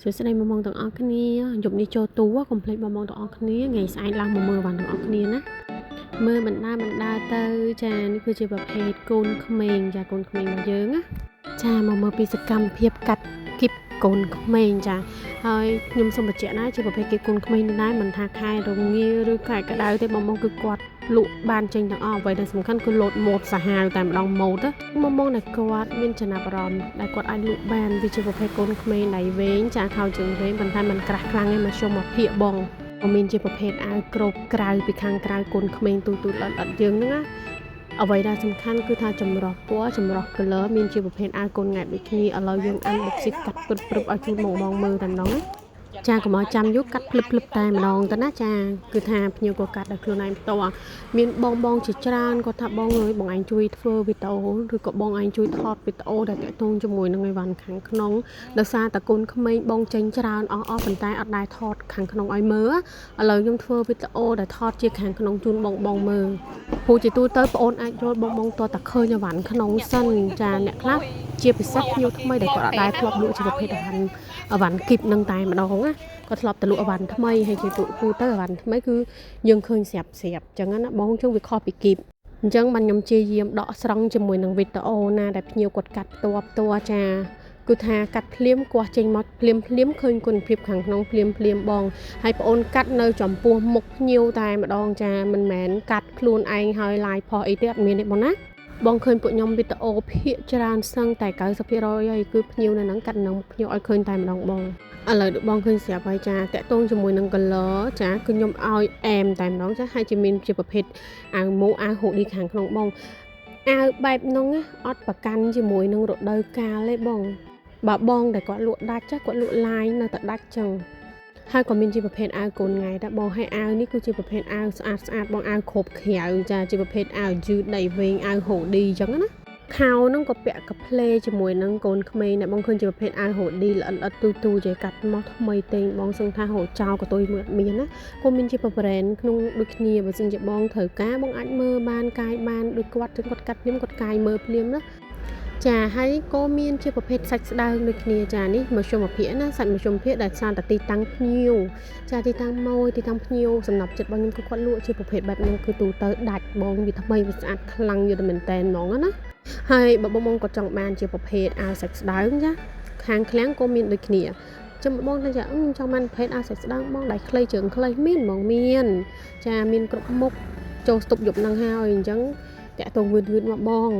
សួស្តីបងៗទាំងអស់គ្នាយប់នេះចូលទូកុំភ្លេចបងៗទាំងអស់គ្នាថ្ងៃស្អែកឡើងមកមើលវ៉ាន់ទាំងអស់គ្នាណាមើលបណ្ដាទៅចានេះគឺជាប្រភេទកូនក្មេងចាកូនក្មេងរបស់យើងណាចាមកមើលពីសកម្មភាពកាត់គីបកូនក្មេងចាហើយខ្ញុំសូមបញ្ជាក់ណាជាប្រភេទគេកូនក្មេងនេះដែរមិនថាខែរងាឬខែក្តៅទេបងៗគឺគាត់លក់បានចេញទាំងអស់អ្វីដែលសំខាន់គឺលោតម៉ូតសាហាវតែម្ដងម៉ូតបងៗដែលគាត់មានចំណាប់អារម្មណ៍ដែលគាត់អាចលក់បានវាជាប្រភេទកូនក្មេងដៃវែងចាខោជើងវែងប៉ុន្តែมันក្រាស់ខ្លាំងឯងមកខ្ញុំមកភាកបងមានជាប្រភេទអាវក្របក្រៅពីខាងក្រៅកូនក្មេងទូលអត់យើងហ្នឹងណាអ្វីដែលសំខាន់គឺថាចម្រោះពណ៌ចម្រោះ color មានជាប្រភេទអាវកូនង៉ែតដូចគ្នាឥឡូវយើងអានបុកស៊ីកាត់ព្រឹបឲ្យជូនបងមើលតែម្ដងណាចាកុំឲ្យចាំយូរកាត់ភ្លឹបតែម្ដងទៅណាចាគឺថាភ្ញៀវក៏កាត់ដល់ខ្លួនឯងផ្ទាល់មានបងជាច្រើនគាត់ថាបងអើយបងឯងជួយធ្វើវីដេអូឬក៏បងឯងជួយថតវីដេអូដែលតាក់ទងជាមួយនឹងអីវ៉ាន់ខាងក្នុងដោយសារតែកូនក្មេងបងចេញច្រើនអស់ប៉ុន្តែអត់ដែរថតខាងក្នុងឲ្យមើលឥឡូវខ្ញុំធ្វើវីដេអូដែលថតជាខាងក្នុងជូនបងមើលព្រោះជាទូទៅបងអូនអាចយល់បងតើតែឃើញអីវ៉ាន់ក្នុងសិនចាអ្នកខ្លះជាពិសេសភ្ញៀវថ្មីដែលគាត់អត់ដែរធ្លាប់លក់ជាប្រភេទអីវ៉ាន់គីបនឹងតែម្ដងណាគាត់ធ្លាប់ទៅលក់អីវ៉ាន់ថ្មីហើយជាទូទៅអីវ៉ាន់ថ្មីគឺយើងឃើញស្រាប់អញ្ចឹងណាបងជុំវាខុសពីគីបអញ្ចឹងបានខ្ញុំជាយាមដកស្រង់ជាមួយនឹងវីដេអូណាដែលភ្ញៀវគាត់កាត់ផ្ទាល់ចាគឺថាកាត់ភ្លាមគាត់ចេញមកភ្លាមឃើញគុណភាពខាងក្នុងភ្លាមបងហើយបងអូនកាត់នៅចំពោះមុខភ្ញៀវតែម្ដងចាមិនមែនកាត់ខ្លួនឯងហើយឡាយផុសអីទេអត់មានទេបងណាបងឃើញពួកខ្ញុំវីដេអូភាគច្រើនសឹងតែ 90% ហើយគឺភ្ញៀវនៅហ្នឹងកាត់នឹងភ្ញៀវឲ្យឃើញតែម្ដងបងឥឡូវបងឃើញស្រាប់ហើយចាតាក់ទងជាមួយនឹង color ចាគឺខ្ញុំឲ្យអែមតែម្ដងចាហើយជាមានជាប្រភេទអាវម៉ូអាវហូឌីខាងក្នុងបងអាវបែបហ្នឹងអត់ប្រកាន់ជាមួយនឹងរដូវកាលទេបងបើបងដែលគាត់លក់ដាច់ចាគាត់លក់ឡាយនៅតែដាច់ចឹងហើយក៏មានជាប្រភេទអាវកូនថ្ងៃដែរបងហើយអាវនេះគឺជាប្រភេទអាវស្អាតបងអាវគ្របក្រៅចាជាប្រភេទអាវយឺតដៃវែងអាវហូឌីចឹងណាខោហ្នឹងក៏ពាក់កាផ្លេជាមួយនឹងកូនក្មេងដែរបងឃើញជាប្រភេទអាវហូឌីល្អិតទូចេះកាត់មកថ្មីទេបងសឹងថាហូចោលក៏ទុយមើលមានណាក៏មានជាប្រប្រែនក្នុងដូចគ្នាបើសិនជាបងត្រូវការបងអាចមើលបានកាយបានដូចគាត់ចឹងគាត់កាត់ភ្លាមគាត់កាយមើលភ្លាមណាចាហើយក៏មានជាប្រភេទសាច់ស្ដើងដូចគ្នាចានេះមកជុំភាគណាសាច់មកជុំភាគដែលសារតែទីតាំងភ្ញៀវចាទីតាំងម៉ួយទីតាំងភ្ញៀវសំណប់ចិត្តបងខ្ញុំគឺគាត់លក់ជាប្រភេទបែបហ្នឹងគឺទូទៅដាច់បងវាថ្មីវាស្អាតខ្លាំងយូរតែមែនតែនហ្មងណាហើយបើបងក៏ចង់បានជាប្រភេទអាវសាច់ស្ដើងចាខាងឃ្លាំងក៏មានដូចគ្នាចាំបងថាចាចង់បានប្រភេទអាវសាច់ស្ដើងបងដៃខ្លីជើងខ្លីមានហ្មងមានចាមានគ្រប់មុខចូលស្តុបយប់ហ្នឹងហើយអញ្ចឹងតាក់ទងវឺតមកបង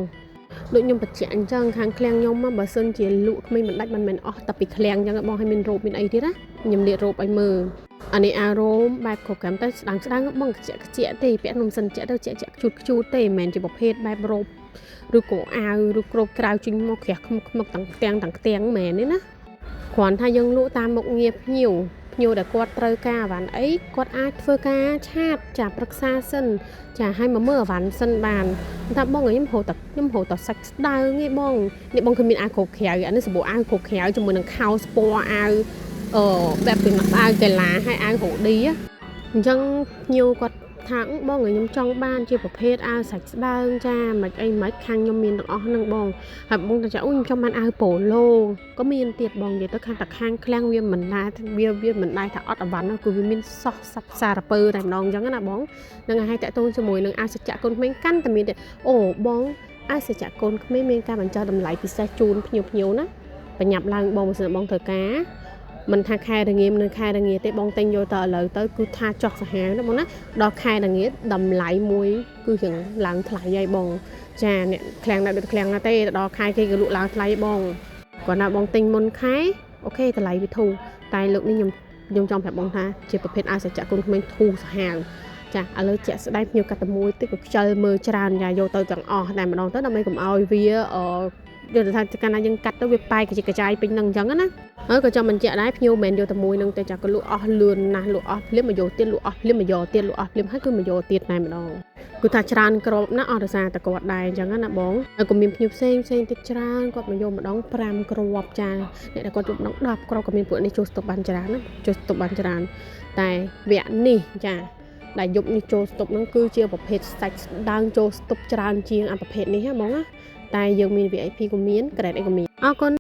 ដូចខ្ញុំបញ្ជាក់អញ្ចឹងខាងឃ្លាំងខ្ញុំបើសិនជាលក់គ្មានមិនដាច់មិនមែនអស់តែពីឃ្លាំងអញ្ចឹងបងឲ្យមានរ៉ូបមានអីទៀតណាខ្ញុំលាតរ៉ូបឲ្យមើលអានេះអារ៉ូមបែបខូកាំទៅស្ដាងបងខ្ជាក់ទេពាក់នំសិនជាក់ទៅខ្ជូតទេមិនមែនជាប្រភេទបែបរ៉ូបឬក៏អាវឬគ្របក្រៅជិញមកក្រាស់ខ្មឹកទាំងផ្ទាំងមែនទេណាគ្រាន់ថាយើងលក់តាមមុខងារភ្ញៀវដែលគាត់ត្រូវការអាវ៉ាន់អីគាត់អាចធ្វើការឆាតចាប្រឹក្សាសិនចាឲ្យមកមើលអាវ៉ាន់សិនបានថាបងខ្ញុំហៅតែសាច់ស្ដើងឯងបងនេះបងគឺមានអាវគ្របក្រៅអានេះសម្បូរអាវគ្របក្រៅជាមួយនឹងខោស្ពណ៌អាវបែបពីអាវកីឡាហើយអាវហូឌីអញ្ចឹងភ្ញៀវគាត់ថាបងខ្ញុំចង់បានជាប្រភេទអាវសាច់ស្ដើងចាមិនអីមិនខាងខ្ញុំមានទាំងអស់ហ្នឹងបងហើយបងថាចាខ្ញុំចង់បានអាវប៉ូឡូក៏មានទៀតបងនិយាយទៅខាងតែខាងឃ្លាំងវាមិនដែរវាមិនដែរថាអត់អវ៉ាន់គឺវាមានសោះសាប់សារពើតែម្ដងអញ្ចឹងណាបងនឹងឲ្យតាក់ទងជាមួយនឹងអាវសច្ចៈកូនក្មេងកាន់តែមានទៀតអូបងអាវសច្ចៈកូនក្មេងមានការបញ្ចុះតម្លៃពិសេសជូនភ្ញៀវណាបញ្ញាប់ឡើងបងបើសិនបងត្រូវការមិនថាខែរងាមិនខែរងាទេបងទិញយកទៅឥឡូវទៅគឺថាចុះសាហាវណាបងណាដល់ខែរងាតម្លៃមួយគឺរៀងឡើងថ្លៃហើយបងចាអ្នកឃ្លាំងណាដូចឃ្លាំងណាទេដល់ខែគេក៏លក់ឡើងថ្លៃបងគាត់ណាបងទិញមុនខែអូខេតម្លៃវាធូរតែលើកនេះខ្ញុំចង់ប្រាប់បងថាជាប្រភេទអាវសច្ចៈកូនក្មេងធូរសាហាវចាឥឡូវជាក់ស្ដែងភ្ញៀវកាត់តែមួយតិចក៏ខ្ជិលមើលច្រើនយ៉ាយកទៅទាំងអស់តែម្ដងទៅដើម្បីកុំឲ្យវាយកទៅថាកាលណាយើងកាត់ទៅវាបែកកញ្ចាយពេញនឹងអញ្ចឹងណាហើយក៏ចង់បញ្ជាក់ដែរភ្ញៀវមិនយកតែមួយនឹងតែចាក៏លក់អស់លឿនណាស់លក់អស់ភ្លាមមកយកទៀតលក់អស់ភ្លាមមកយកទៀតលក់អស់ភ្លាមហើយគឺមកយកទៀតតែម្ដងគឺថាច្រើនក្របណាស់អត់រសារតែគាត់ដែរអញ្ចឹងណាបងហើយក៏មានភ្ញៀវផ្សេងទៀតច្រើនគាត់មកយកម្ដង5គ្រាប់ចាអ្នកដែលគាត់យកម្ដង10គ្រាប់ក៏មានពួកនេះចូលស្តុបបានច្រើនណាចូលស្តុបបានច្រើនតែវគ្គនេះចាដែលយប់នេះចូលស្តុបហ្នឹងគឺជាប្រភេទសាច់ស្ដើងចូលស្តុបច្រើនជាងអាប្រភេទនេះហ៎បងណាតែយើងមាន VIP ក៏មាន grade អីក៏មានអរគុណ